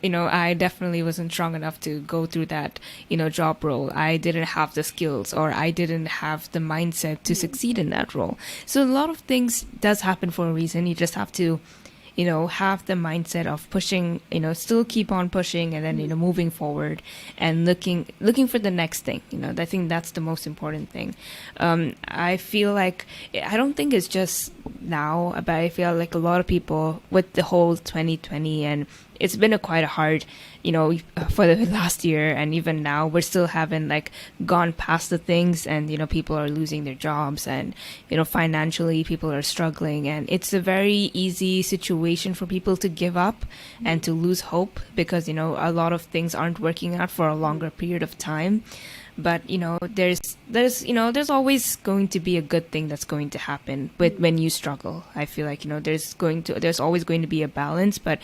I definitely wasn't strong enough to go through that, job role. I didn't have the skills, or I didn't have the mindset to succeed in that role. So a lot of things does happen for a reason. You just have to have the mindset of pushing, still keep on pushing, and then, moving forward and looking for the next thing. I think that's the most important thing. I feel like, I don't think it's just now, but I feel like a lot of people with the whole 2020, and it's been a quite a hard, for the last year, and even now we're still haven't like gone past the things, and people are losing their jobs, and financially people are struggling, and it's a very easy situation for people to give up and to lose hope because a lot of things aren't working out for a longer period of time. But there's always going to be a good thing that's going to happen with when you struggle. I feel like there's always going to be a balance, but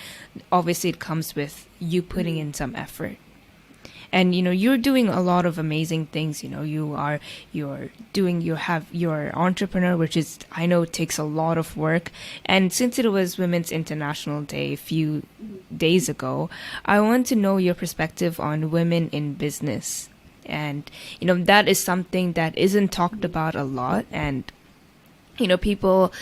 obviously it comes with you putting in some effort. And you're doing a lot of amazing things. You're entrepreneur, which is, I know, it takes a lot of work. And since it was Women's International Day a few days ago, I want to know your perspective on women in business. And that is something that isn't talked about a lot, and people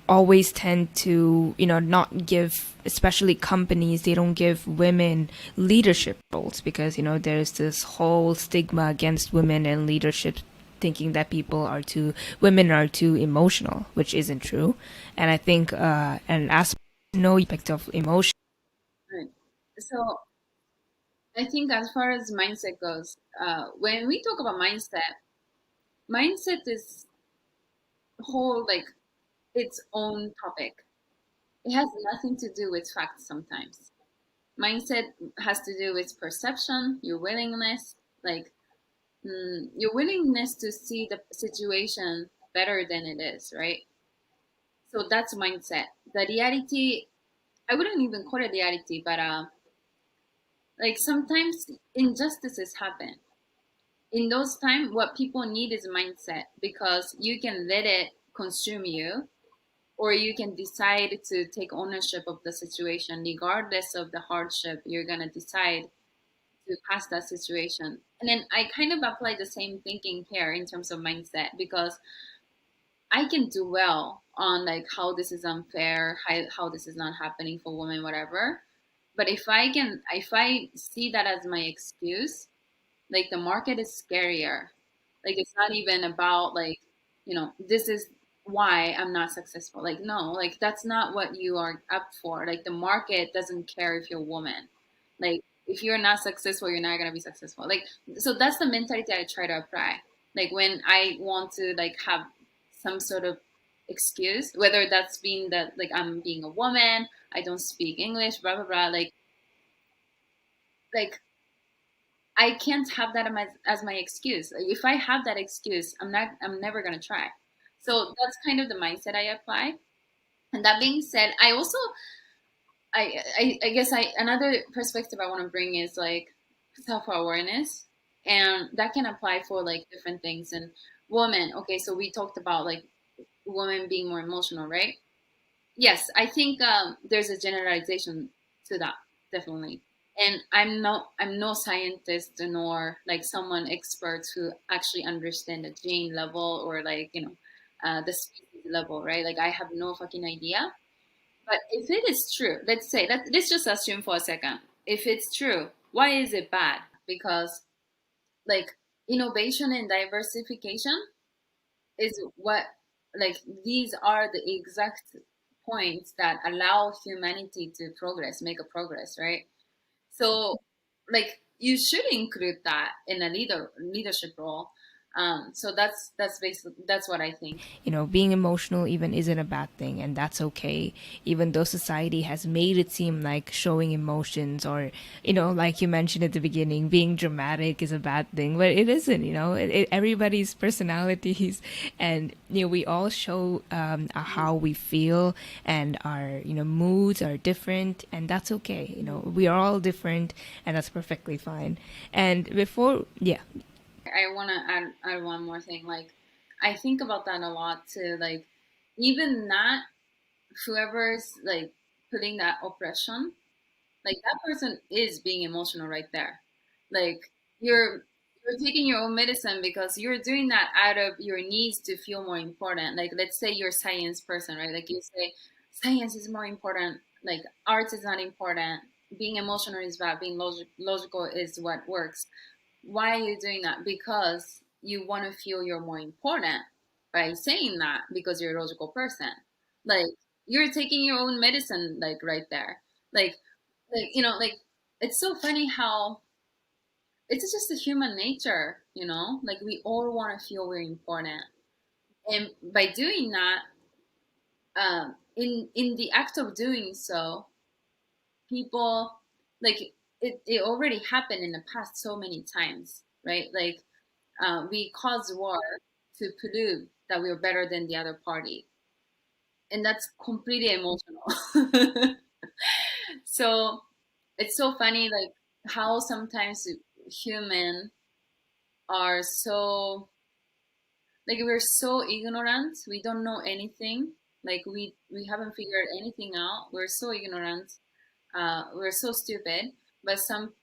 always tend to not give, especially companies, they don't give women leadership roles because there's this whole stigma against women in leadership, thinking that women are too emotional, which isn't true. And I think an aspect no aspect of emotion. Right. So I think as far as mindset goes, when we talk about mindset is whole like its own topic. It has nothing to do with facts sometimes. Mindset has to do with perception, your willingness, like your willingness to see the situation better than it is, right? So that's mindset. The reality, I wouldn't even call it reality, but like sometimes injustices happen. In those times, what people need is mindset because you can let it consume you, or you can decide to take ownership of the situation regardless of the hardship. You're going to decide to pass that situation. And then I kind of apply the same thinking here in terms of mindset because I can do well on like how this is unfair, how this is not happening for women, whatever. But if I see that as my excuse, like the market is scarier. Like it's not even about like, this is why I'm not successful. Like no, like that's not what you are up for. Like the market doesn't care if you're a woman. Like if you're not successful, you're not gonna be successful. Like so that's the mentality I try to apply. Like when I want to like have some sort of excuse, whether that's being that like I'm being a woman, I don't speak English, blah blah blah. Like I can't have that as my excuse. Like, if I have that excuse, I'm never gonna try. So that's kind of the mindset I apply. And that being said, I also I guess another perspective I want to bring is like self-awareness, and that can apply for like different things. And women, okay, so we talked about like women being more emotional, right? Yes, I think there's a generalization to that, definitely. And I'm no scientist nor like someone expert who actually understand the gene level or like the species level, right? Like I have no fucking idea. But if it is true, let's say let's just assume for a second. If it's true, why is it bad? Because like innovation and diversification is what, like, these are the exact points that allow humanity to progress, make a progress, right? So like you should include that in a leadership role. So that's basically that's what I think. Being emotional even isn't a bad thing, and that's okay, even though society has made it seem like showing emotions or, like you mentioned at the beginning, being dramatic is a bad thing, but it isn't. Everybody's personalities, and we all show how we feel, and our moods are different, and that's okay. We are all different, and that's perfectly fine. And before, yeah. I want to add one more thing. Like, I think about that a lot too. Like, even that whoever's like putting that oppression, like that person is being emotional right there. Like you're taking your own medicine because you're doing that out of your needs to feel more important. Like let's say you're a science person, right? Like you say science is more important. Like art is not important. Being emotional is bad. Being logical is what works. Why are you doing that? Because you want to feel you're more important by saying that because you're a logical person. Like you're taking your own medicine, like right there. Like it's so funny how it's just a human nature. Like we all want to feel we're important, and by doing that, in the act of doing so, people like it already happened in the past so many times, right? Like we cause war to prove that we're better than the other party, and that's completely emotional. So it's so funny, like how sometimes human are so like we're so ignorant. We don't know anything. Like we haven't figured anything out. We're so ignorant. We're so stupid. But some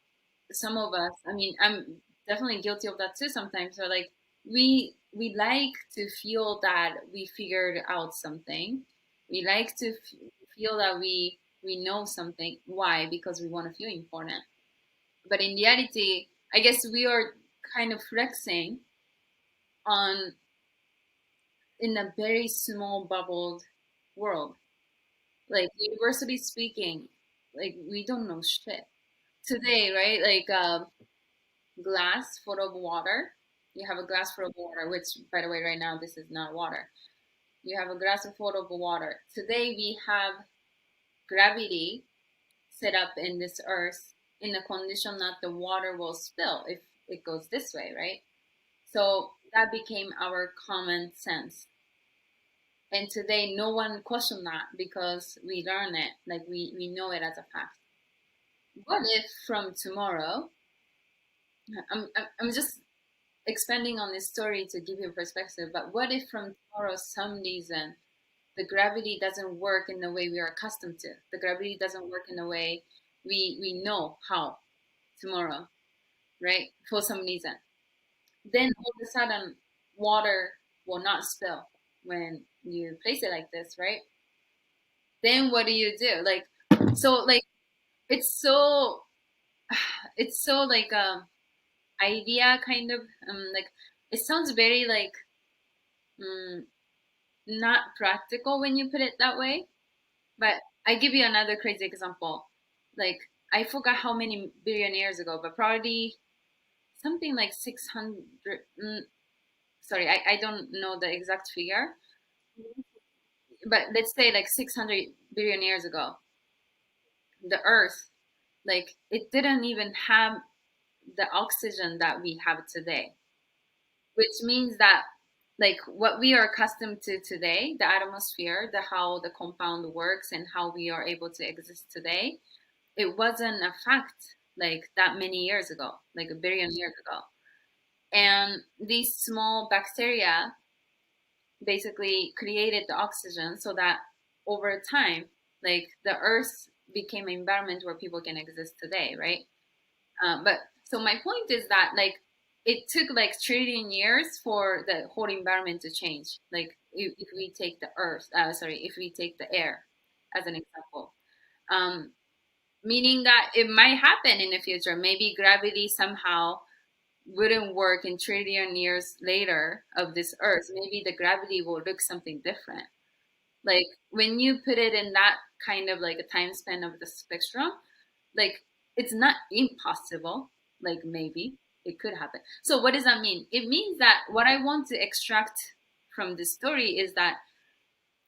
of us, I mean, I'm definitely guilty of that too sometimes. So like we like to feel that we figured out something. We like to feel that we know something. Why? Because we want to feel important. But in reality, I guess we are kind of flexing on in a very small bubbled world. Like universally speaking, like we don't know shit today, right? Like glass full of water. You have a glass full of water, which, by the way, right now this is not water. You have a glass full of water. Today we have gravity set up in this earth in a condition that the water will spill if it goes this way, right? So that became our common sense. And today no one questioned that because we learn it, like we know it as a fact. What if from tomorrow, I'm just expanding on this story to give you a perspective, but what if from tomorrow some reason the gravity doesn't work in the way we are accustomed to? The gravity doesn't work in the way we know how tomorrow, right? For some reason. Then all of a sudden water will not spill when you place it like this, right? Then what do you do? Like so like it's so it's so like idea kind of like it sounds very like um, not practical when you put it that way. But I give you another crazy example. Like I forgot how many billion years ago, but probably something like 600. Sorry, I don't know the exact figure, but let's say like 600 billion years ago, the Earth, like it didn't even have the oxygen that we have today, which means that like what we are accustomed to today, the atmosphere, the how the compound works and how we are able to exist today, it wasn't a fact like that many years ago, like a billion years ago. And these small bacteria basically created the oxygen so that over time, like the earth became an environment where people can exist today, right? But so my point is that like it took like trillion years for the whole environment to change. Like if we take the earth, if we take the air as an example, um, meaning that it might happen in the future. Maybe gravity somehow wouldn't work in trillion years later of this earth. Maybe the gravity will look something different. Like when you put it in that kind of like a time span of the spectrum, like it's not impossible. Like maybe it could happen. So what does that mean? It means that what I want to extract from this story is that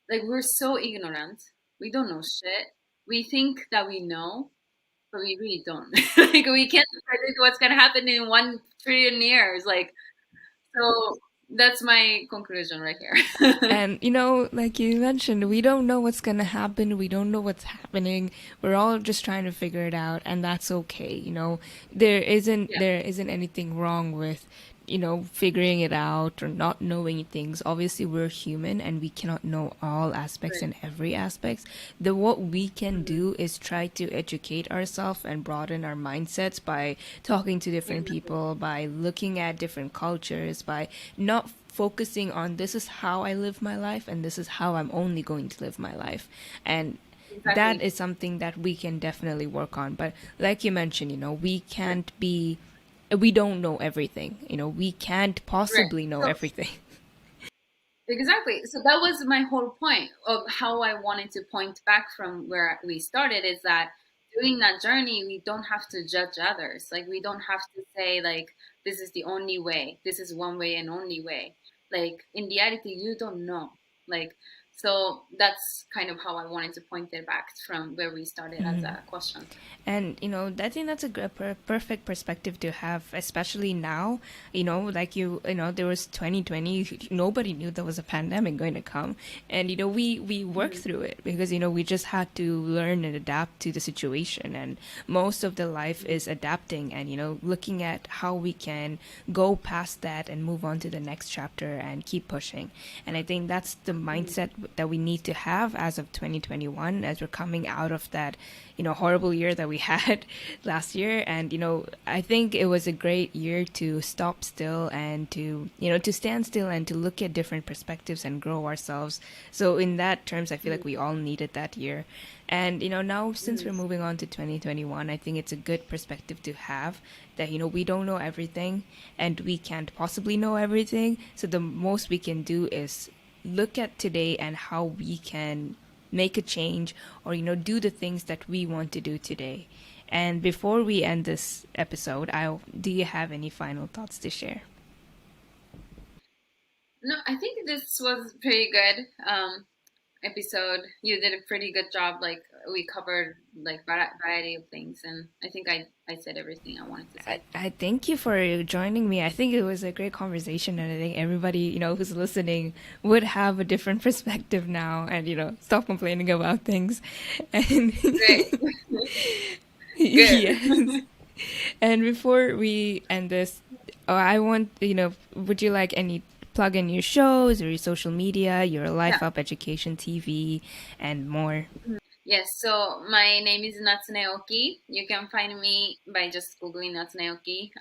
like we're so ignorant. We don't know shit. We think that we know, but we really don't. Like we can't predict what's gonna happen in 1 trillion years. Like so that's my conclusion right here. And you know, like you mentioned, we don't know what's gonna happen. We don't know what's happening. We're all just trying to figure it out, and that's okay. You know, Yeah. there isn't anything wrong with, you know, figuring it out or not knowing things. Obviously, we're human and we cannot know all aspects Right. and every aspects. The what we can Mhm. do is try to educate ourselves and broaden our mindsets by talking to different Exactly. people, by looking at different cultures, by not focusing on this is how I live my life and this is how I'm only going to live my life. And that Exactly. is something that we can definitely work on. But like you mentioned, you know, Right. we don't know everything. You know, we can't Right. possibly know So everything. exactly. So that was my whole point of how I wanted to point back from where we started is that during that journey, we don't have to judge others. Like, we don't have to say, like, this is the only way, this is one way and only way. Like, in reality, you don't know. Like, so that's kind of how I wanted to point it back from where we started as a question. And you know, I think that's a perfect perspective to have, especially now. You know, like you know, there was 2020. Nobody knew there was a pandemic going to come, and you know, we worked Mhm. through it because you know we just had to learn and adapt to the situation. And most of the life is adapting, and you know, looking at how we can go past that and move on to the next chapter and keep pushing. And I think that's the Mhm. mindset that we need to have as of 2021, as we're coming out of that, you know, horrible year that we had last year. And you know, I think it was a great year to stop still and to, you know, to stand still and to look at different perspectives and grow ourselves. So in that terms, I feel like we all needed that year. And you know, now since we're Mhm. moving on to 2021, I think it's a good perspective to have, that you know, we don't know everything and we can't possibly know everything. So the most we can do is look at today and how we can make a change, or you know, do the things that we want to do today. And before we end this episode, I do you have any final thoughts to share? No, I think this was pretty good. Episode. You did a pretty good job. Like we covered like variety of things, and I think I said everything I wanted to say. I thank you for joining me. I think it was a great conversation, and I think everybody, you know, who's listening would have a different perspective now, and you know, stop complaining about things. And Great, good. yes. And before we end this, I want, you know, would you like any plug in your shows or your social media, your Yeah. Life Up Education TV, and more? Yes. So my name is Natsune Oki. You can find me by just googling Natsune Oki.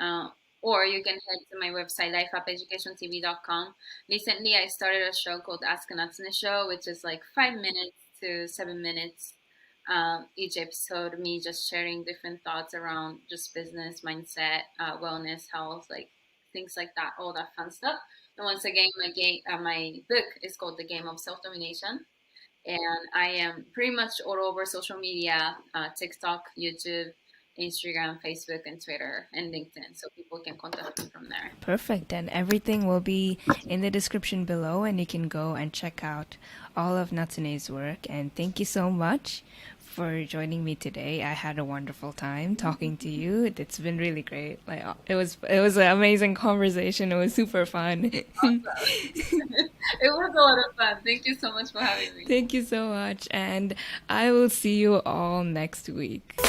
Or you can head to my website, LifeUpEducationTV.com. Recently, I started a show called ASK Natsune Show, which is like 5 minutes to 7 minutes each episode, me just sharing different thoughts around just business, mindset, wellness, health, like things like that, all that fun stuff. And once again, my book is called The Game of Self-Domination. And I am pretty much all over social media, TikTok, YouTube, Instagram, Facebook, and Twitter, and LinkedIn. So people can contact me from there. Perfect. And everything will be in the description below, and you can go and check out all of Natsune's work. And thank you so much for joining me today. I had a wonderful time talking to you. It's been really great. Like it was an amazing conversation. It was super fun. Awesome. It was a lot of fun. Thank you so much for having me. Thank you so much, and I will see you all next week.